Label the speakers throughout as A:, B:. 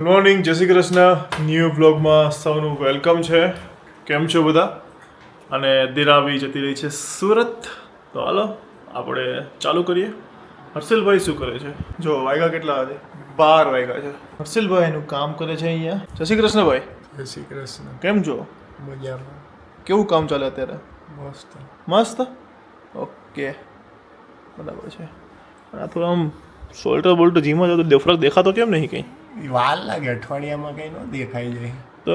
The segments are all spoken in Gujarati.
A: ગુડ મોર્નિંગ, જય શ્રી કૃષ્ણ. ન્યૂ બ્લોગમાં સૌનું વેલકમ છે. કેમ છો બધા? અને દિરાવી જતી રહી છે સુરત. તો હાલો આપણે ચાલુ કરીએ. હર્ષિલભાઈ શું કરે છે? જો વાગ્યા કેટલા છે? 12 વાગ્યા છે. હર્ષિલભાઈ એનું કામ કરે છે અહીંયા. જય શ્રી કૃષ્ણ ભાઈ.
B: જય શ્રી કૃષ્ણ.
A: કેમ છો?
B: મજામાં.
A: કેવું કામ ચાલે અત્યારે?
B: મસ્ત.
A: મસ્ત. ઓકે, બરાબર છે. આ થોડું આમ સોલ્ટર બોલ્ટર જીમમાં જતો ફરક દેખાતો કેમ નહીં કંઈ?
B: વાર લાગે, અઠવાડિયામાં કંઈ ન દેખાઈ જાય
A: તો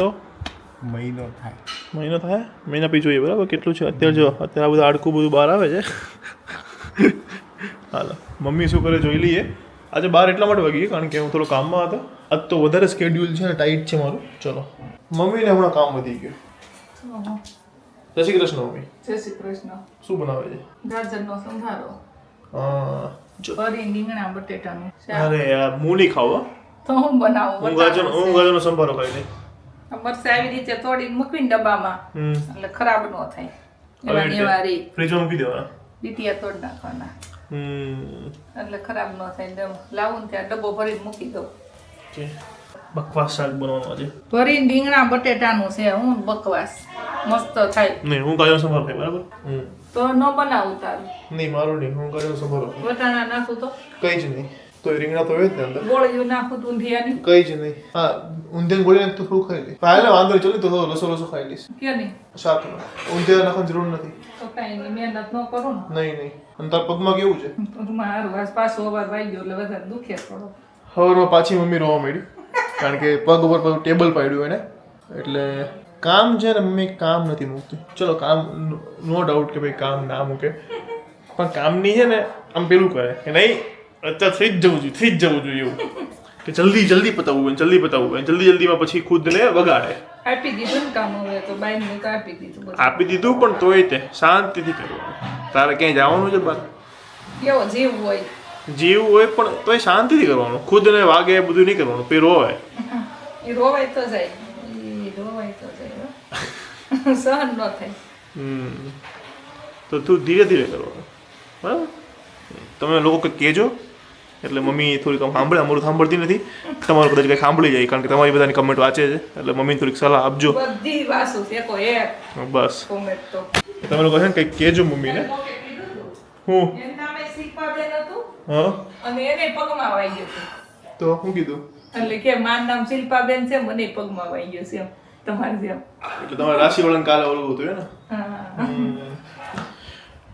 B: મહિનો થાય.
A: મહિનો થાય? મહિના પછી જોઈએ બરાબર કેટલું છે અત્યારે. જો અત્યારે આ બધું હાડકું બધું બહાર આવે છે. હાલો મમ્મી શું કરે જોઈ લઈએ. આજે 12 એટલા માટે વાગી કારણ કે હું થોડો કામમાં હતો. આજ તો વધારે સ્કેડ્યુલ છે ને, ટાઈટ છે મારું. ચલો, મમ્મીને હમણાં કામ વધી ગયું. જય શ્રી કૃષ્ણ મમ્મી.
C: જય શ્રી કૃષ્ણ.
A: શું બનાવે છે?
C: ગાજરનો સંભારો.
A: જો
C: ફરી રીંગણા બટેટાનું શાક.
A: અરે યાર હું નહીં ખાવ હો.
C: તો હું બનાવું?
A: હું ગાજરનો સંભારો ખાઈ લઈ.
C: મરચાં આવી રીતે તોડીને મૂકીને ડબ્બામાં, એટલે ખરાબ ન થાય. એવા ને એવા રહે.
A: ફ્રીજમાં મૂકી દેવાના.
C: બીટિયા તોડી નાખવાના, એટલે ખરાબ ન થાય. લાવું ને ત્યાં ડબ્બો ભરીને મૂકી દઉં.
A: બકવાસ શાક બનાવવાનું આજે.
C: ભરીને રીંગણા બટેટાનું છે. હું બકવાસ મસ્ત થાય.
A: નહીં, હું ગાજરનો સંભારો ખાઈ બરાબર.
C: તો ન બનાવું તારું.
A: નહીં મારું નહીં, હું ગાજરનો સંભારો ખાઈ.
C: વટાણા નાખું તો
A: કઈ જ નહીં. તો એ રીંગણા તો હોય જ ને અંદર.
C: ગોળીઓ નાખું તો ઊંધિયાની
A: કઈ જ નહીં. હા, ઊંધિયાની ગોળી નાખ તો થોડું ખાઈ લઈશ. હા એટલે વાંધો નહીં, ચલો તો લસો લસો ખાઈ લઈશ.
C: કે નહીં?
A: શાકમાં ઊંધિયા નાખવાની જરૂર નથી.
C: તો કાંઈ નહીં, મહેનત ન કરું ને.
A: નહીં નહીં. અને તારા પગમાં કેવું છે?
C: તો મારું આજ પાછો અવાર વાઈ ગયો એટલે વધારે દુખે થોડો.
A: હવે પાછી મમ્મી રોવા માંડી કારણ કે પગ ઉપર પેલું ટેબલ પાડ્યું એને. એટલે કામ છે ને મમ્મી, કામ નથી મૂકતી. ચલો કામ નો ડાઉટ કે ભાઈ કામ ના મૂકે, પણ કામની છે ને આમ પેલું કરે કે નહીં અત્યારે થઈ જ જવું જોઈએ એવું કે જલ્દી જલ્દી પતાવવું હોય જલ્દીમાં પછી ખુદને વગાડે.
C: આપી દીધું ને કામ. હવે તો બાઈને તો આપી દીધું બધું.
A: આપી દીધું પણ તોય તે શાંતિથી કરવાનું. તારે ક્યાંય જવાનું છે બહાર?
C: કેવો જીવ હોય.
A: જીવ હોય પણ તોય શાંતિથી કરવાનું. ખુદને વાગે એ બધું નહીં કરવાનું. પછી રોવાય.
C: એ રોવાય તો જાય. સહન ન થાય.
A: તો તું ધીરે ધીરે કરવાનું બરાબર. તમે લોકો કંઈક કહેજો એટલે મમ્મી થોડીક આમ સાંભળે. અમારું સાંભળતી નથી, તમારું કદાચ કંઈક સાંભળી જાય કારણ કે તમારી બધાની કમેન્ટ વાંચે છે. એટલે મમ્મીને થોડીક સલાહ આપજો.
C: બધી વાસુ છે કો એક
A: બસ
C: કોમેન્ટ તો
A: તમે લોકો છે ને કંઈક કહેજો મમ્મીને. હું
C: એનું નામ શિલ્પાબેન હતું
A: હા,
C: અને એને પગમાં વાઈ ગયું હતું.
A: તો હું કીધું
C: એટલે કે મારું નામ શિલ્પાબેન છે, મને પગમાં વાઈ ગયું છે એમ તમારે જેમ.
A: એટલે તમારા રાશિવાળાને કાલે ઓળખું હતું ને.
C: હા.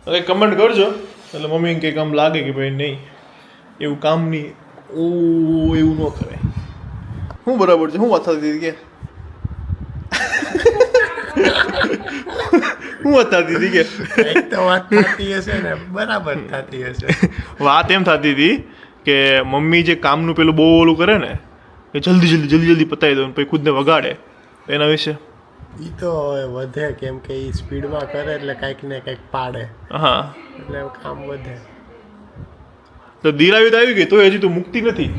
A: હવે કમેન્ટ કરજો એટલે મમ્મીને કંઈક આમ લાગે કે ભાઈ નહીં એવું કામ નહીં. ઓ એવું ન કરે. હું બરાબર છે. હું વાત થતી હતી કે હું વાત થતી હતી કે
B: એક તો વાત થતી હશે ને, બરાબર થતી હશે.
A: વાત એમ થતી હતી કે મમ્મી જે કામનું પેલું બહુ ઓલું કરે ને કે જલ્દી પતાવી દો પછી ખુદને વગાડે, એના વિશે.
B: એ તો હવે વધે કેમ કે એ સ્પીડમાં કરે એટલે કંઈક ને કંઈક પાડે,
A: હા
B: એટલે કામ વધે.
A: તો દિરાવી તો આવી ગઈ તો હજી તું મુક્તિ નથી.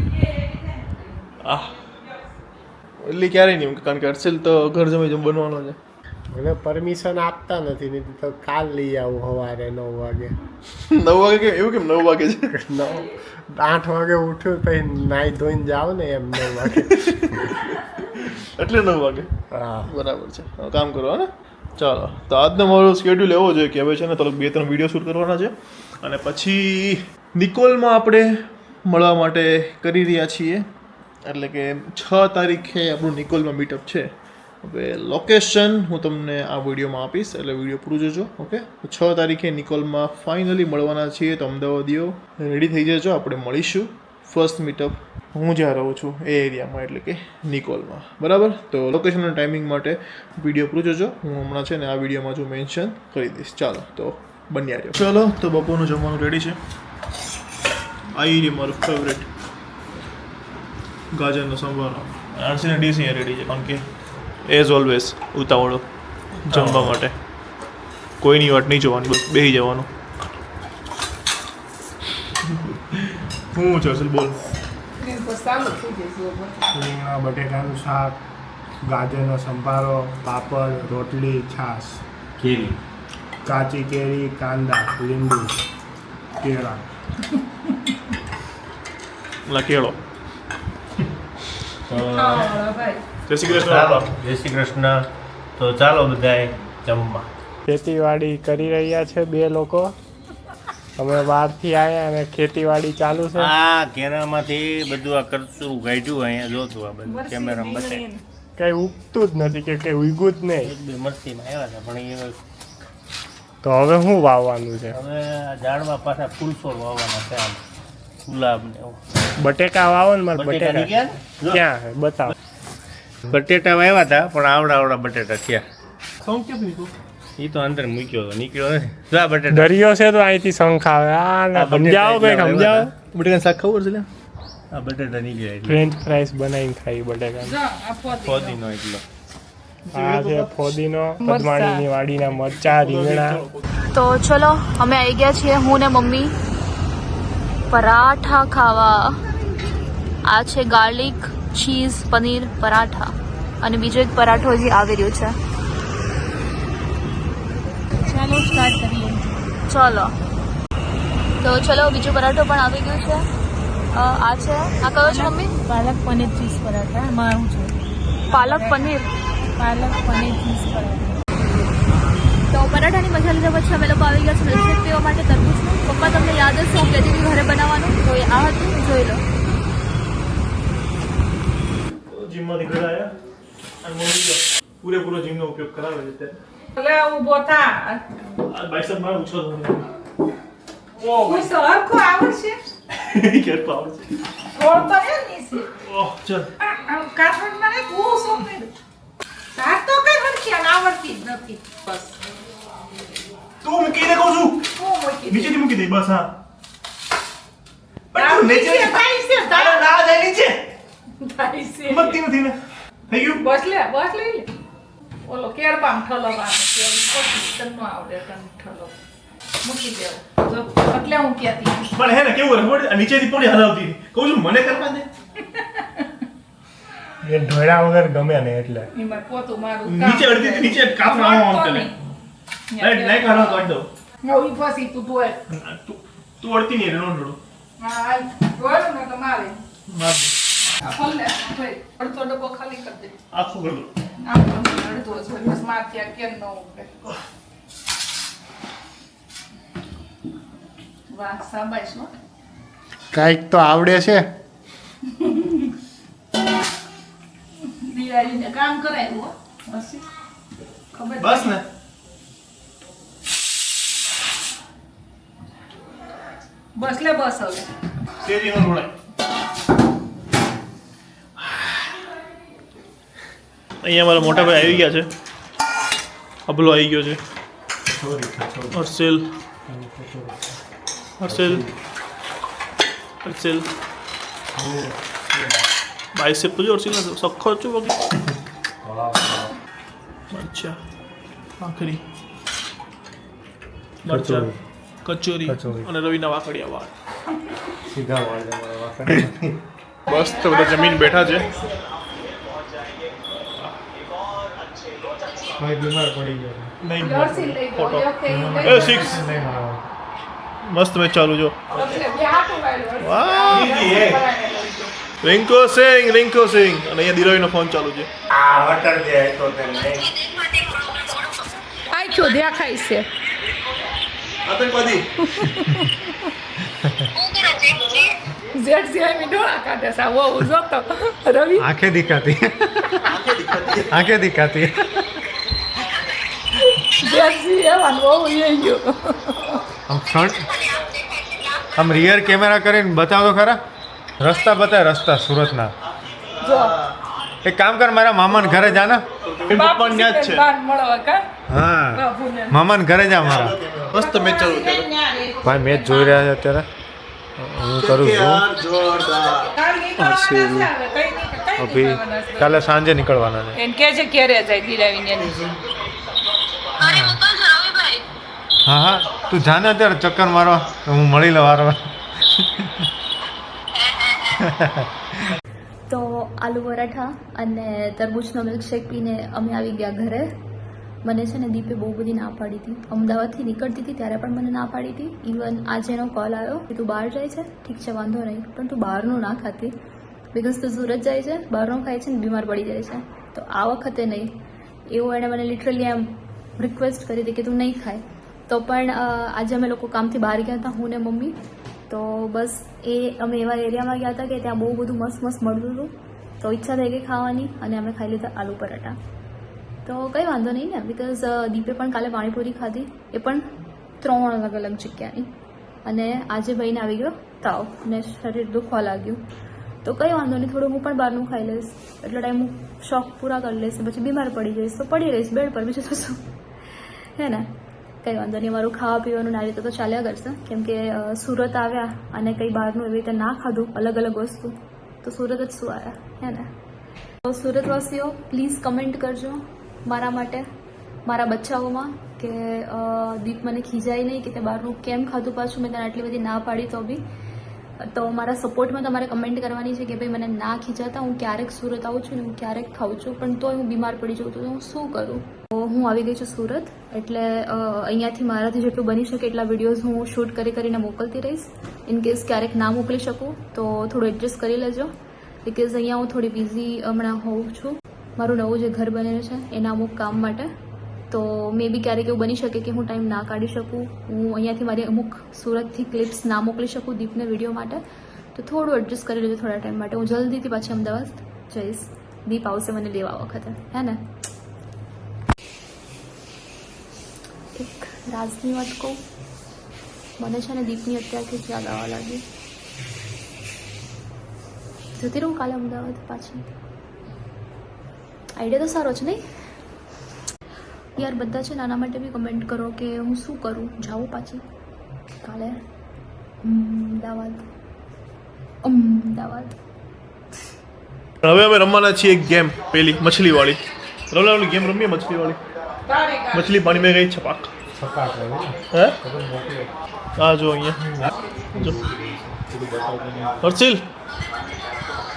A: એટલે ક્યારેય નહીં કારણ કે હર્ષિલ તો ઘર જમાઈ બનવાનો છે.
B: મને પરમિશન આપતા નથી, નહીં તો કાલ લઈ આવું સવારે 9 વાગે.
A: 9 વાગે કે એવું કેમ 9 વાગે છે?
B: 8 વાગે ઉઠ્યું પછી નાઈ ધોઈને જાવ ને એમ 9 વાગે.
A: એટલે 9 વાગે.
B: હા
A: બરાબર છે. હવે કામ કરો ને. ચાલો, તો આજનો મારો સ્કેડ્યુલ એવો જોઈએ કે હવે છે ને થોડોક 2-3 વિડીયો શૂટ કરવાના છે અને પછી નિકોલમાં આપણે મળવા માટે કરી રહ્યા છીએ. એટલે કે 6 તારીખે આપણું નિકોલમાં મીટઅપ છે. હવે લોકેશન હું તમને આ વિડીયોમાં આપીશ એટલે વિડીયો પૂરું જોજો. ઓકે, 6 તારીખે નિકોલમાં ફાઇનલી મળવાના છીએ. તો અમદાવાદીઓ રેડી થઈ જજો, આપણે મળીશું. ફર્સ્ટ મીટઅપ હું જ્યાં રહું છું એ એરિયામાં એટલે કે નિકોલમાં. બરાબર, તો લોકેશન અને ટાઈમિંગ માટે વિડીયો પૂરું જોજો. હું હમણાં છે ને આ વિડીયોમાં જો મેન્શન કરી દઈશ. ચાલો તો બન્યા રહ્યો. ચાલો, તો બપોરનું જમવાનું રેડી છે. આવી રહ્યું મારું ફેવરેટ ગાજરનો સંભારો. આરસીના ડીશ અહીંયા રેડી છે કારણ કે એઝ ઓલવેઝ ઉતાવળો જમવા માટે. કોઈની વાટ નહીં જોવાની, બસ બેસી જવાનું. હું છે અસલ બોલ.
B: રીંગણા બટેટાનું શાક, ગાજરનો સંભારો, પાપડ, રોટલી, છાશ, કેરી, કાચી કેરી, કાંદા, લીંબુ, કેળા.
A: કેળો
C: ખાવા ભાઈ.
A: જય શ્રી કૃષ્ણ.
B: ચાલો જય શ્રી કૃષ્ણ. તો ચાલો બધાએ જમવા. ખેતીવાડી કરી રહ્યા છે બે લોકો. અમે બહારથી આવ્યા અને ખેતીવાડી ચાલુ છે. આ કેરામાંથી બધું આ કરચું કાઢ્યું અહીંયા જોતું આ બધું કેમેરામાં બતાવે. કઈ ઉગતું જ નથી કે કઈ ઉગ્યું જ નહીં. એક બે મરસીમાં આવ્યા હતા પણ એ તો હવે શું વાવવાનું છે? હવે આ ઝાડમાં પાછા ફૂલછોડ વાવવાના છે. આમ ગુલાબ ને એવું. બટેકા વાવો ને મારે બટેકા ક્યાં છે બતાવો. બટેટા વાવ્યા હતા પણ આવડા બટેટા થયા.
A: સોંગ કેમ નીકળો?
B: એ તો અંદર મૂક્યો હતો નીકળ્યો નથી. જા બટેટા દરિયો છે તો અહીંથી શંખ આવે. આ સમજાવો કઈ સમજાવો.
A: બટેકાનું શાક ખબર છે લે?
B: આ બટેટા નીકળ્યા એટલે
D: ફ્રેન્ચ ફ્રાઈસ બનાવીને ખાઈ બટેકા.
C: જો આ ફોદી.
B: ફોદીનો એટલો.
D: આ છે ફોદીનો, પદ્માણીની વાડીના મરચા, રીંગણા.
E: તો ચલો અમે આવી ગયા છીએ હું ને મમ્મી પરાઠા ખાવા. આ છે ગાર્લિક ચીઝ પનીર પરાઠા અને બીજો એક પરાઠો હજી આવી રહ્યો છે. ચાલો સ્ટાર્ટ કરીએ. ચલો તો ચલો બીજો પરાઠો પણ આવી ગયો છે. આ છે આ કયો છે મમ્મી?
F: પાલક પનીર ચીઝ પરાઠા મારું છે.
E: પાલક પનીર
F: ચીઝ પરાઠા.
E: તો પરાઠાની મજા લીધા પછી અમે લોકો આવી ગયા છે મિલ્કશેક પીવા માટે તરબૂચનું. પપ્પા તમને યાદ હશે હું કહેતી હતી ઘરે બનાવવાનું તો એ આ હતું જોઈ લો.
A: જીમમાંથી ઘરે આવ્યા અને મમ્મી પૂરેપૂરો જીમનો ઉપયોગ કરાવે છે ત્યારે.
C: એટલે ઊભો થા.
A: આ બાઇસેપ મારે ઉછો થયો.
C: કોઈ સરખો આવડશે?
A: કેર પાવર છે.
C: ગોળ તો હે નીચે.
A: ઓહ ચલ.
C: આમ કાઠોડમાં ને બહુ સોંપેલું. હાથ તો કઈ હરખી અને આવડતી જ નથી. બસ.
A: તું મૂકી દે કહું છું.
C: હું મૂકી દઉં.
A: નીચેથી મૂકી દે બસ હા.
C: તારું નીચે થાય છે, તારું
A: ના જાય નીચે.
C: થાય છે.
A: મતતી નથી ને. થઈ ગયું?
C: બસ લઈ લે. ઓલો કેરબામ ઠલવવાનો છે. ઓછી તન્નો આવડે તને ઠલવ. મૂકી દેવો. જો એટલે હું કહેતી હતી.
A: પણ હે ને કેવું રબડ નીચેથી પોણી હલાવતી હતી. કહું છું મને કરવા દે.
D: એ ઢોળા વગર ગમે ને એટલે
C: એમાં પોતું મારું
A: નીચે અડધી નીચે કાપરા આમ કરે. લાઈક હાલો કાઢ દો.
C: હવે પછી તું ધોય.
A: તું અડતી નહીં રેનો ઢોળો.
C: હા હાલ ધોય ને તો મારે
A: માર દે.
C: આ ખોલ લે ભાઈ અડધો ડબ્બો ખાલી કરી દે.
A: આખું કરી દો.
C: આમ તો અડધો જ હોય બસ માથે આ કેમ ન ઉભે. વાહ સાબાશ હો.
D: કાંઈક તો આવડે છે.
C: દિવાળીને કામ કરાયું હો. પછી ખબર
A: બસ ને.
C: બસ લે બસ હવે.
A: શેરીનો ઢોળાય. અહીંયા મારા મોટા ભાઈ આવી ગયા છે. અબલો આવી ગયો છે. હર્ષેલ બાઇસેપ તો જો હર્ષેલ સખો છું બાકી. મરચા ભાખરી મરચા કચોરી અને રવિના વાકડિયા વાળ.
D: સીધા વાળે
A: બસ તો બધા જમીન બેઠા છે.
D: બીમાર પડી ગયો.
A: નહીં
C: જર્સી લઈ ગયો.
A: ફોટો.
C: એ વખતે ઈ લઈ
A: એ
C: ગયો.
A: સિક્સ
D: નહીં મારવા.
A: મસ્ત મેચ ચાલુ જો.
C: એટલે બે હાથું વાળ્યું.
A: વાહ.
C: બનાવેલો છે.
A: રિંકો સિંગ અને અહીંયા દિરોઈનો ફોન ચાલુ છે.
D: આ વટર જે તો તે નહીં.
C: આખ્યો દેખાય છે.
A: આતંકવાદી.
C: જેટ સિવાય ડોળા કાઢે છે. વો જોતો રવિ
D: આંખે દિખાતી.
C: જેટ સી એવા વો લઈ ગયો.
D: આમ ફ્રન્ટ આમ રિયર કેમેરા કરીને બતાવો ખરા. રસ્તા બતાય સુરતના.
C: જો
D: એક કામ કર મારા મામાને ઘરે જા ને.
C: બાપુ
A: પણ ન્યા જ છે.
C: બાન મળવા કા
D: હા
C: બાપુને
D: મામાને ઘરે જા મારા.
A: મસ્ત મેચ ચાલુ છે.
D: ભાઈ મેચ જોઈ રહ્યા છે અત્યારે. હું કરું છું અભી કાલે સાંજે નીકળવાના છે.
C: એને કે છે ક્યારે જાય દિલાવીને
D: હા તું જાને અત્યારે ચક્કર મારવા તો હું મળી લઉં વારવાર.
E: તો આલુ પરાઠા અને તરબૂચનો મિલ્કશેક પીને અમે આવી ગયા ઘરે. મને છે ને દીપે બહુ બધી ના પાડી હતી. અમદાવાદથી નીકળતી હતી ત્યારે પણ મને ના પાડી હતી. ઇવન આજે એનો કોલ આવ્યો કે તું બહાર જાય છે ઠીક છે વાંધો નહીં પણ તું બહારનું ના ખાતી. બિકોઝ તું સુરત જાય છે, બહારનું ખાય છે ને બીમાર પડી જાય છે. તો આ વખતે નહીં. એવું એણે મને લિટરલી એમ રિક્વેસ્ટ કરી હતી કે તું નહીં ખાય. તો પણ આજે અમે લોકો કામથી બહાર ગયા હતા, હું ને મમ્મી. તો બસ અમે એવા એરિયામાં ગયા હતા કે ત્યાં બહુ બધું મસ્ત મસ્ત મળતું હતું. તો ઈચ્છા થઈ ગઈ ખાવાની અને અમે ખાઈ લીધા આલુ પરાઠા. તો કંઈ વાંધો નહીં ને, બિકોઝ દીપે પણ કાલે પાણીપુરી ખાધી, એ પણ 3 અલગ અલગ જગ્યાની. અને આજે ભાઈને આવી ગયો તાવ ને શરીર દુખવા લાગ્યું. તો કંઈ વાંધો નહીં, થોડું હું પણ બહારનું ખાઈ લઈશ. એટલો ટાઈમ હું શોખ પૂરા કરી લઈશ, પછી બીમાર પડી જઈશ તો પડી રહીશ બેડ પર, બીજું તો શું, હે ને. કંઈ વાંધો નહીં, મારું ખાવા પીવાનું આ રીતે તો ચાલ્યા કરશે. કેમ કે સુરત આવ્યા અને કંઈ બહારનું એવી રીતે ના ખાધું અલગ અલગ વસ્તુ, તો સુરત જ શું આવ્યા, હે ને. તો સુરતવાસીઓ પ્લીઝ કમેન્ટ કરજો મારા માટે, મારા બચ્ચાઓમાં, કે દીપ મને ખીજાય નહીં કે તે બહારનું કેમ ખાધું પાછું, મેં તને આટલી બધી ના પાડી તો બી. તો મારા સપોર્ટમાં તમારે કમેન્ટ કરવાની છે કે ભાઈ મને ના ખીજાતા, હું ક્યારેક સુરત આવું છું ને હું ક્યારેક ખાઉં છું, પણ તોય હું બીમાર પડી જાઉં તો હું શું કરું. તો હું આવી ગઈ છું સુરત, એટલે અહીંયાથી મારાથી જેટલું બની શકે એટલા વિડીયોઝ હું શૂટ કરીને મોકલતી રહીશ. ઇન કેસ ક્યારેક ના મોકલી શકું તો થોડું એડજસ્ટ કરી લેજો, બિકોઝ અહીંયા હું થોડી બિઝી હમણાં હોઉં છું. મારું નવું જે ઘર બનેલું છે એના અમુક કામ માટે. તો મે બી ક્યારેક એવું બની શકે કે હું ટાઈમ ના કાઢી શકું, હું અહીંયાથી મારી અમુક સુરતથી ક્લિપ્સ ના મોકલી શકું દીપને વિડીયો માટે. તો થોડું એડજસ્ટ કરી લેજો થોડા ટાઈમ માટે. હું જલ્દીથી પાછી અમદાવાદ જઈશ, દીપ આવશે મને લેવા વખતે, હે ને. એક રાજની વાત કહું, મને છે ને દીપની અત્યારથી જ યાદ આવવા લાગી. જતી રહું કાલે અમદાવાદ પાછી. આઈડિયા તો સારો છે નહીં યાર. બધા છે નાના માટે બી કમેન્ટ કરો કે હું શું કરું, જાઉં પાછી કાલે અમદાવાદ.
A: હવે અમે રમવાના છીએ એક ગેમ, પેલી મછલીવાળી. રમવાની ગેમ રમીએ મછલીવાળી. મછલી પાણીમાં ગઈ છપાક. હે હા જો અહીંયા જો હર્ષિલ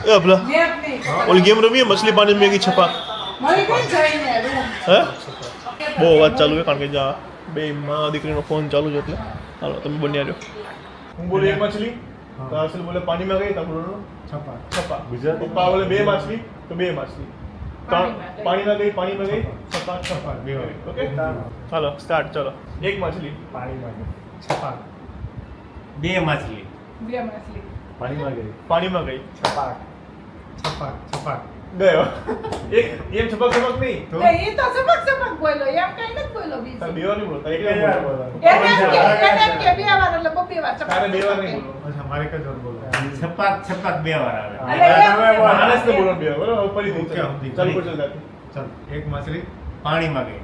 A: એ આપલા ઓલી ગેમ રમીએ મછલી પાણીમાં ગઈ છપાક. હે બહુ અવાજ ચાલુ છે કારણ કે જા બે માં દીકરીનો ફોન ચાલુ છે એટલે હાલો તમે બન્યા રહ્યો. હું બોલું એક મછલી તો હર્ષિલ બોલે પાણીમાં ગઈ તો બોલો છપાક. પપ્પા બોલે બે માછલી તો બે માછલી. પાણીમાં ગઈ છપાક બે. ઓકે હાલો સ્ટાર્ટ. ચલો એક માછલી
D: પાણીમાં ગઈ છપાક.
B: બે માછલી
A: પાણીમાં ગઈ
D: છપાક છપાક છપાક
A: ગયો. એક એમ છપાક નહીં
C: એ તો સબક બોલો, એમ કઈ નથી બોલો બીજું.
A: તારે બે વાર નહીં બોલતા, એક વાર બોલો.
C: એને એમ કે બે વાર એટલે બબ્બે વાર સબક.
A: તારે બે વાર નહીં બોલો.
D: અચ્છા મારે કઈ જોર બોલો.
B: છપાક છપાક 2 વાર આવે.
A: માણસને બોલો બે વાર, બરાબર? ફરીથી
D: ઓકે,
A: ચાલો.
D: સમજી
A: ચાલુ
D: ગઈ.
A: કર ચાલ.
D: ચાલ એક માછલી
B: પાણીમાં ગઈ.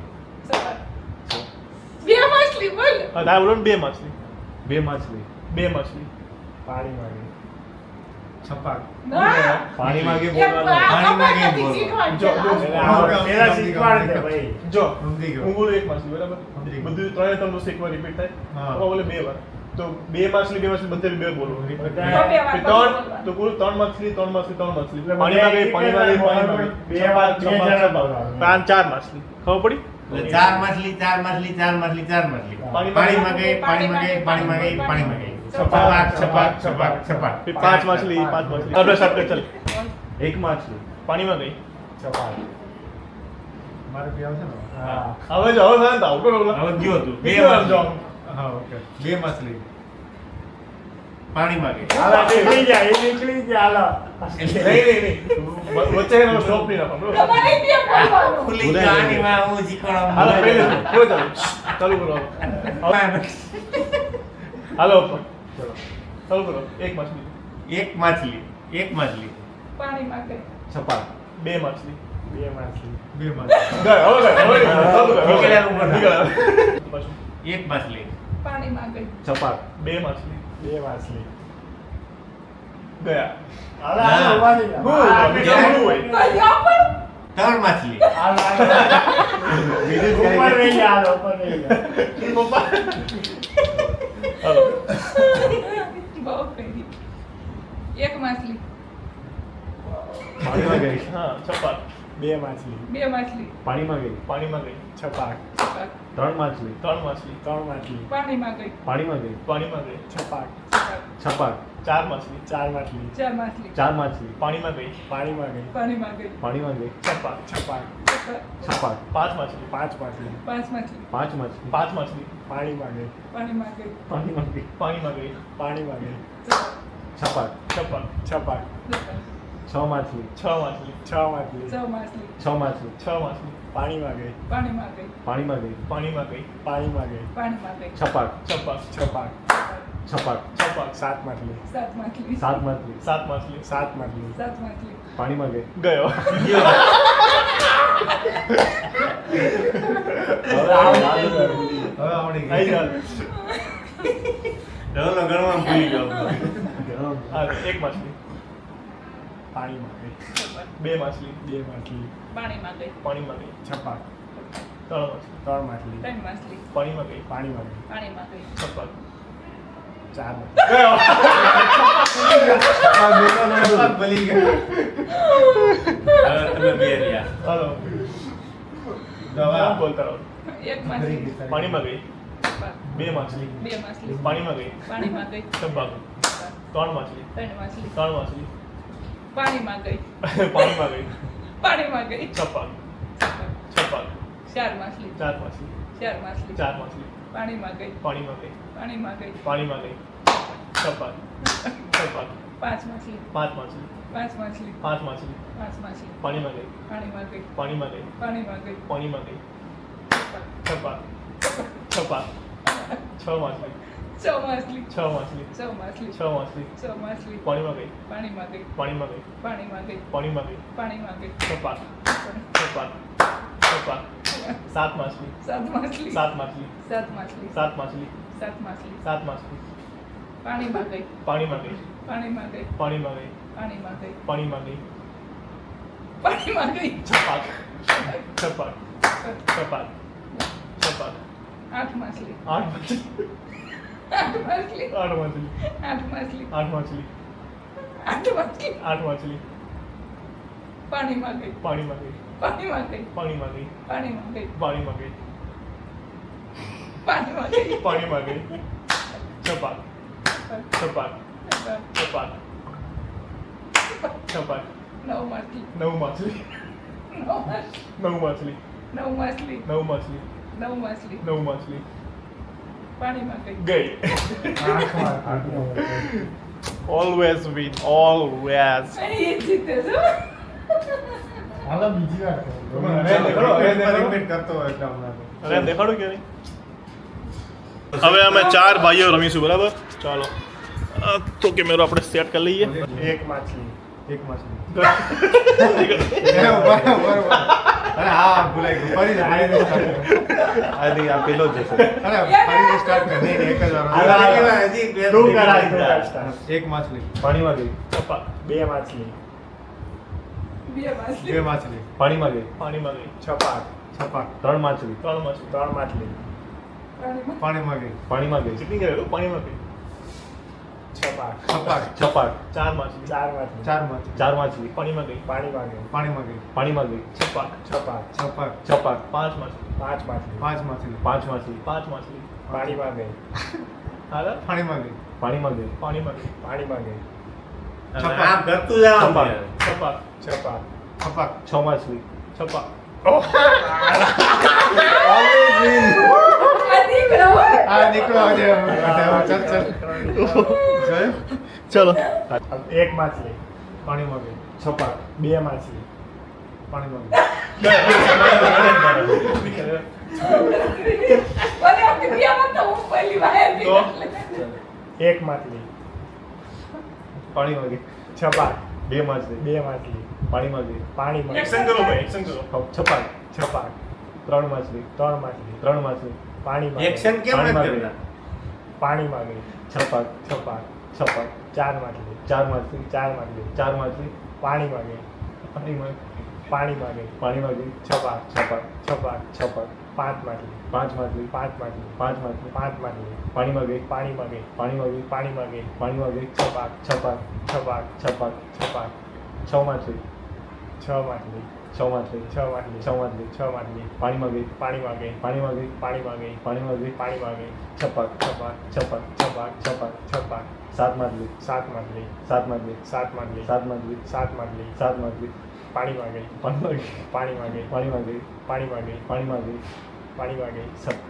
C: બે માછલી બોલ.
A: હા તારે બોલો ને બે માછલી.
D: બે માછલી
A: બે માછલી
D: પાણીમાં ગઈ છપાક.
C: ના
D: પાણીમાં ગઈ
C: એમ
D: બોલવાનું.
B: પાણીમાં ગઈ
C: નથી
B: બોલો.
C: શીખવાડજો.
B: પેલા શીખવાડ દે ભાઈ.
A: જો
D: સમજી ગયો.
A: હું બોલું એક માછલી, બરાબર?
D: સમજી ગયો.
A: બધું ત્રણે ત્રણ વસ્તુ એકવાર રિપીટ થાય.
D: હા.
A: પપ્પા બોલે બે વાર, તો બે માછલી બધે બે બોલો.
C: બે વાર
A: ત્રણ તો બોલો ત્રણ માછલી પાણીમાં ગઈ પાણીમાં ગઈ.
B: બે વાર બે જણા બોલવાનું.
A: ચાર માછલી ખબર પડી?
B: એટલે 4 માછલી 4 માછલી 4 માછલી 4 માછલી. પાણીમાં ગઈ પાણીમાં ગઈ પાણીમાં ગઈ પાણીમાં ગઈ. છપાક છપાક છપાક છપાક.
A: फिर पांच माछली अब साथ चल.
D: એક માછલી
A: પાણીમાં ગઈ
D: છપાક. મારે બી આવશે ને?
B: હા
A: હવે જાઓ ને આઉટ બોલો.
B: હવે ગયો તું. બે
A: બે વાર
B: માછલી.
A: જાઓ.
D: હા ઓકે બે માછલી
B: પાણીમાં ગઈ.
A: નહીં વચ્ચે એનો સ્ટોપ નહીં રાખો બરોબર.
C: તમારે બે બોલવાનું.
B: ખુલ્લી કહાનીમાં હું
A: હાલો
B: શીખવાડું.
A: પહેલે કેવો ચાલુ કરો હાલો ચલો ચાલુ કરો. એક માછલી
B: એક માછલી એક માછલી
C: પાણીમાં ગઈ.
D: છપાક.
A: બે માછલી
D: બે માછલી
A: ગયો હવે
B: નીકળ્યા ઉપર.
A: પાછું
B: એક માછલી
C: પાણીમાં ગઈ.
D: છપાક.
A: બે માછલી
D: બે માછલી
A: ગયા.
B: ના.
A: બીજા શું હોય?
C: કયો પણ
B: 3 માછલી.
D: બીજું જ કઈ
A: પપ્પા હાલો
C: બહુ કરી. એક માછલી
D: પાણીમાં ગઈ
A: હા છપાક.
D: 2 માછલી.
C: 2 માછલી.
B: પાણીમાં ગઈ.
A: પાણીમાં ગઈ.
D: છપાક.
C: છપાક.
B: 3 માછલી.
A: 3 માછલી.
D: 3 માછલી.
C: પાણીમાં ગઈ.
B: પાણીમાં ગઈ.
A: પાણીમાં ગઈ.
D: છપાક.
C: છપાક.
B: છપાક.
A: 4 માછલી.
D: 4 માછલી.
C: 4 માછલી.
B: 4 માછલી.
A: પાણીમાં ગઈ.
D: પાણીમાં ગઈ.
C: પાણીમાં ગઈ.
B: પાણીમાં ગઈ.
A: છપાક.
D: છપાક.
C: છપાક.
B: છપાક.
A: 5 માછલી.
D: 5 માછલી.
C: 5 માછલી.
B: 5 માછલી.
A: 5 માછલી.
D: પાણીમાં ગઈ.
C: પાણીમાં ગઈ.
B: પાણીમાં ગઈ.
A: પાણીમાં ગઈ.
D: પાણીમાં ગઈ.
B: છપાક.
A: છપાક.
D: છપાક.
B: 6 માછલી.
A: 6 માછલી.
D: 6 માછલી.
C: 6 માછલી.
B: 6 માછલી.
A: 6 માછલી.
D: પાણીમાં ગઈ.
C: પાણીમાં ગઈ.
B: પાણીમાં ગઈ.
A: પાણીમાં ગઈ.
D: પાણીમાં ગઈ.
C: પાણીમાં ગઈ.
B: છપાક.
A: છપાક.
D: છપાક.
B: છપાક.
A: છપાક.
D: 7 માછલી.
C: 7 માછલી.
B: 7 માછલી.
A: 7 માછલી.
D: 7 માછલી.
C: 7 માછલી.
B: પાણીમાં ગઈ.
A: ગયો.
D: હવે આવડી ગઈ.
A: આઈ ચાલ.
B: ચલો ગણવા ભૂલી ગયો.
A: હા, 1 માછલી.
D: પાણીમાં ગઈ.
A: 2 માછલી.
D: 2 માછલી.
C: પાણીમાં ગઈ.
A: પાણીમાં ગઈ.
D: છપાક.
A: 3 માછલી.
D: 3 માછલી.
C: 3 માછલી.
A: પાણીમાં ગઈ.
D: પાણીમાં ગઈ.
C: પાણીમાં ગઈ.
A: છપાક.
D: 4 માછલી.
A: ગયો.
D: ભલી ગઈ.
B: હવે તમે બે રહ્યા.
A: હાલો. નામ બોલતા રહો.
C: 1 માછલી.
A: પાણીમાં ગઈ.
C: છપાક.
A: 2 માછલી.
C: 2 માછલી.
A: પાણીમાં ગઈ.
C: પાણીમાં ગઈ.
A: છપાક. 3 માછલી.
C: 3 માછલી.
A: 3 માછલી.
C: પાણીમાં ગઈ.
A: પાણીમાં ગઈ.
C: પાણીમાં ગઈ.
A: છપાક.
C: છપાક.
A: છપાક.
C: 4 માછલી.
A: 4 માછલી.
C: 4 માછલી.
A: 4 માછલી.
C: પાણીમાં ગઈ.
A: પાણીમાં ગઈ.
C: પાણીમાં ગઈ.
A: પાણીમાં ગઈ. છપાક. છપાક.
C: 5 માછલી.
A: 5 માછલી.
C: 5 માછલી.
A: 5 માછલી.
C: 5 માછલી.
A: પાણીમાં ગઈ.
C: પાણીમાં ગઈ.
A: પાણીમાં ગઈ.
C: પાણીમાં ગઈ.
A: પાણીમાં ગઈ.
C: છપાક.
A: છપાક. છપાક. 6 માછલી.
C: 6 માછલી.
A: 6 માછલી.
C: 6 માછલી.
A: 6 માછલી.
C: 6 માછલી.
A: પાણીમાં ગઈ.
C: પાણીમાં ગઈ.
A: પાણીમાં ગઈ.
C: પાણીમાં ગઈ.
A: પાણીમાં ગઈ.
C: પાણીમાં ગઈ.
A: છપાક. છપાક. છપાક. 7 માછલી.
C: 7 માછલી.
A: 7 માછલી.
C: 7 માછલી.
A: 7 માછલી.
C: 7 માછલી.
A: 7 માછલી.
C: પાણીમાં ગઈ.
A: પાણીમાં ગઈ.
C: પાણીમાં ગઈ.
A: પાણીમાં ગઈ.
C: પાણીમાં ગઈ.
A: પાણીમાં ગઈ.
C: પાણીમાં ગઈ.
A: છપાક. છપાક. છપાક. છપાક.
C: 8 માછલી.
A: 8 માછલી.
C: 8 માછલી.
A: 8 માછલી.
C: 8 માછલી.
A: 8 માછલી.
C: 8 માછલી.
A: 8 માછલી.
C: પાણીમાં ગઈ.
A: પાણીમાં ગઈ.
C: પાણીમાં ગઈ.
A: પાણીમાં ગઈ.
C: પાણીમાં ગઈ.
A: પાણીમાં ગઈ.
C: પાણીમાં ગઈ.
A: પાણીમાં ગઈ. છપાક. છપાક. છપાક. છપાક.
C: 9 માછલી.
A: 9 માછલી.
C: 9 માછલી.
A: 9 માછલી.
C: 9 માછલી.
A: 9 માછલી.
C: 9 માછલી.
A: 9 માછલી.
C: પાણીમાં ગઈ.
A: ગઈ. Always win. Always.
C: એ જીતે છો.
D: હાલો બીજી વાર કરો. રિપીટ કરતો હોય એટલે હમણાં તો.
A: અરે દેખાડો કે નહીં. હવે અમે 4 ભાઈઓ રમીશું, બરાબર? ચાલો. તો કેમેરો આપણે સેટ કરી લઈએ.
D: 1 માછલી. 1 માછલી.
A: બરાબર.
D: અરે હા ભૂલાઈ ગયું. ફરીથી
B: આ પેલો જ હશે.
D: અરે ફરીથી સ્ટાર્ટ કર. નહીં એક જ વાર.
B: તું કરાય.
D: 1 માછલી.
B: પાણીમાં ગઈ.
A: છપાક.
D: 2 માછલી.
C: 2 માછલી.
D: 2 માછલી.
B: પાણીમાં ગઈ.
A: પાણીમાં ગઈ.
D: છપાક. છપાક.
B: 3 માછલી.
A: 3 માછલી.
D: 3 માછલી.
C: પાણીમાં.
D: પાણીમાં ગઈ.
B: પાણીમાં ગઈ.
A: કેટલી ગઈ? પાણીમાં ગઈ.
D: છપાક. છપાક.
B: છપાક.
A: 4 માછલી.
D: 4 માછલી. 4 માછલી.
B: 4 માછલી.
A: પાણીમાં ગઈ.
D: પાણીમાં ગઈ. પાણીમાં ગઈ.
B: પાણીમાં ગઈ.
A: છપાક.
D: છપાક. છપાક.
B: છપાક.
A: 5 માછલી.
D: 5 માછલી. 5 માછલી.
B: 5 માછલી.
A: 5 માછલી.
D: પાણીમાં ગઈ.
A: હાલો.
D: પાણીમાં ગઈ.
B: પાણીમાં ગઈ.
A: પાણીમાં ગઈ.
D: પાણીમાં ગઈ.
B: આમ કરતું જવાનું.
A: છપાક.
D: છપાક. છપાક.
B: 6 માછલી.
A: છપાક.
C: આ દીકરો.
D: આ નીકળો આજે ચલ ચલ જોયું?
A: ચલો.
D: 1 માછલી. પાણીમાં ગઈ.
B: છપાક.
D: 2 માછલી. પાણીમાં ગઈ.
C: મને આપી દિયામાં તો હું પહેલી વાર
A: તો?
D: 1 માછલી.
B: પાણીમાં ગઈ.
D: છપાક.
B: 2 માછલી.
D: 2 માછલી.
B: પાણીમાં ગઈ.
D: પાણીમાં ગઈ.
A: એક્શન કરો ભાઈ, એક્શન કરો.
B: છપાક.
D: છપાક.
B: 3 માછલી.
D: 3 માછલી.
B: 3 માછલી.
D: પાણીમાં ગઈ.
B: પાણીમાં ગઈ.
D: પાણીમાં ગઈ.
B: છપાક.
D: છપાક.
B: છપાક.
D: 4 માછલી.
B: 4 માછલી.
D: 4 માછલી.
B: 4 માછલી.
D: પાણીમાં ગઈ.
B: પાણીમાં
D: પાણીમાં ગઈ.
B: પાણીમાં ગઈ.
D: છપાક.
B: છપાક.
D: છપાક.
B: છપાક.
D: 5 માછલી.
B: 5 માછલી.
D: 5 માછલી.
B: 5 માછલી.
D: 5 માછલી.
B: પાણીમાં ગઈ.
D: પાણીમાં ગઈ.
B: પાણીમાં ગઈ.
D: પાણીમાં ગઈ.
B: પાણીમાં ગઈ.
D: છપાક.
B: છપાક.
D: છપાક.
B: છપાક.
D: છપાક.
B: 6 માછલી. છ માટલી, છ માટલી, છ માટલી, છ માટલી, છ માટલી, પાણીમાં ગઈ, પાણીમાં ગઈ, પાણીમાં ગઈ, પાણીમાં ગઈ, પાણીમાં ગઈ, પાણીમાં ગઈ, છપાક, છપાક, છપાક, છપાક, છપાક, છપાક, સાત માટલી, સાત માટલી, સાત માટલી, સાત માટલી, સાત માટલી, સાત માટલી, સાત માટલી, પાણીમાં ગઈ, પાણીમાં ગઈ, પાણીમાં ગઈ, પાણીમાં ગઈ, પાણીમાં ગઈ, પાણીમાં ગઈ, પાણીમાં ગઈ,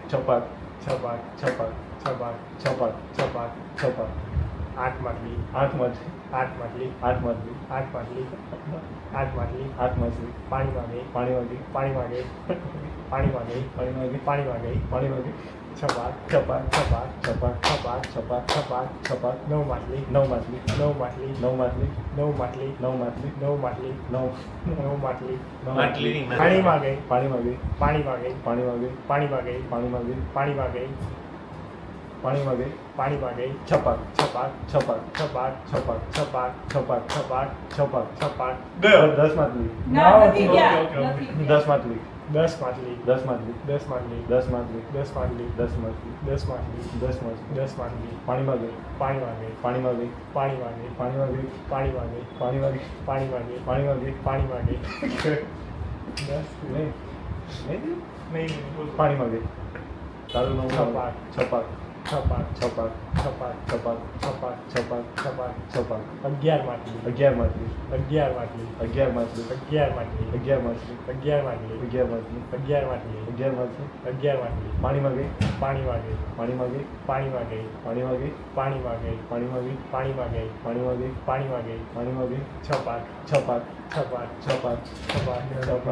B: છપાક, છપાક, છપાક, છપાક, છપાક, છપાક, છપાક, આઠ માટલી, આઠ માટલી, આઠ માટલી, આઠ માટલી, આઠ માટલી, આઠ માટલી, આઠ માટલી, પાણીમાં ગઈ, પાણીમાં ગઈ, પાણીમાં ગઈ, પાણીમાં ગઈ, પાણીમાં ગઈ, પાણીમાં ગઈ, પાણીમાં ગઈ, છપાક, છપાક, છપાક, છપાક, છપાક, છપાક, છપાક, છપાક, નવ માટલી, નવ માટલી, નવ માટલી, નવ માટલી, નવ માટલી, નવ માટલી, નવ માટલી, નવ માટલી,
D: માટલીની
B: પાણીમાં ગઈ, પાણીમાં ગઈ, પાણીમાં ગઈ, પાણીમાં ગઈ, પાણીમાં ગઈ, પાણીમાં ગઈ, પાણીમાં ગઈ, પાણીમાં ગઈ, પાણીમાં ગઈ, છપાક, છપાક, છપાક, છપાક, છપાક, છપાક, છપાક, છપાક, છપાક, છપાક, ગયો 10 માટલી,
C: ના, નથી ગયા, નથી ગયા.
B: 10 માટલી, 10 માટલી, 10 માટલી, 10 માટલી, 10 માટલી, 10 માટલી, 10 માટલી, 10 માટલી, 10 માટલી, 10 માટલી, પાણીમાં ગઈ, પાણીમાં ગઈ, પાણીમાં ગઈ, પાણીમાં ગઈ, પાણીમાં ગઈ, પાણીમાં ગઈ, પાણીમાં ગઈ, પાણીમાં ગઈ, પાણીમાં ગઈ, પાણીમાં ગઈ, 10 નહીં, પાણીમાં ગઈ, ચાલુ નવ છપાક, છપાક, છપાક, છપાક, છપાક, છપાક, છપાક, છપાક, છપાક, છપાક, 11 માટલી, 11 માટલી, 11 માટલી, 11 માટલી, 11 માટલી, 11 માટલી, 11 માટલી, 11 માટલી, 11 માટલી, 11 માટલી, 11 માટલી, પાણીમાં ગઈ, પાણીમાં ગઈ, પાણીમાં ગઈ, પાણીમાં ગઈ, પાણીમાં ગઈ, પાણીમાં ગઈ, પાણીમાં ગઈ, પાણીમાં ગઈ, પાણીમાં ગઈ, પાણીમાં ગઈ, પાણીમાં ગઈ, છપાક, છપાક, છપાક, છપાક, છપાક, છપાક,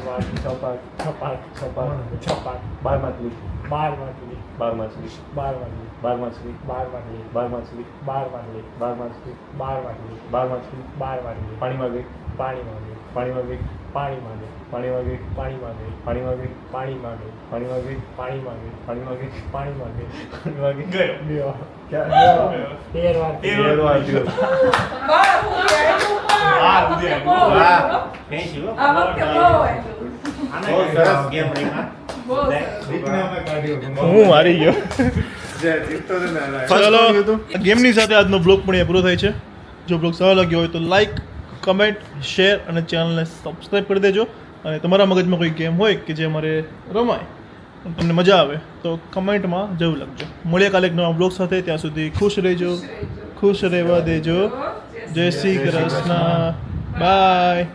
B: છપાક, છપાક, છપાક, છપાક, છપાક, 12 માટલી, 12 માટલી, 12 માટલી, 12 માટલી, 12 માટલી, 12 માટલી, 12 માટલી, 12 માટલી, 12 માટલી, 12 માટલી, 12 માટલી, 12 માટલી, પાણીમાં ગઈ, પાણીમાં ગઈ, પાણીમાં ગઈ, પાણીમાં ગઈ, પાણીમાં ગઈ, પાણીમાં ગઈ, પાણીમાં ગઈ, પાણીમાં ગઈ, પાણીમાં ગઈ, પાણીમાં ગઈ, પાણીમાં ગઈ, પાણીમાં ગઈ, પાણીમાં ગઈ, ગયો, ક્યાં ગયો? 13 વાર, 13 વાર ગયો.
C: બાર સુધી આવ્યું, બાર. આ વખતે બહુ આવ્યું.
D: Thank you.
C: આ વખતે બહુ આવ્યું.
D: બહુ સરસ ગેમ રમ્યા.
C: બહુ સરસ.
D: રીતને અમે કાઢ્યું.
A: હું હારી ગયો
D: જે જીતતો હતો ને એને.
A: ચલો ગેમની સાથે આજનો બ્લોગ પણ અહીંયા પૂરો થાય છે. જો બ્લોગ સારો લાગ્યો હોય તો લાઈક, કમેન્ટ, શેર અને ચેનલને સબસ્ક્રાઈબ કરી દેજો. અને તમારા મગજમાં કોઈ ગેમ હોય કે જે અમારે રમાય અને તમને મજા આવે તો કમેન્ટમાં જરૂર લખજો. મળીએ કાલે એક નવા બ્લોગ સાથે. ત્યાં સુધી ખુશ રહેજો, ખુશ રહેવા દેજો. જય શ્રી કૃષ્ણ, બાય.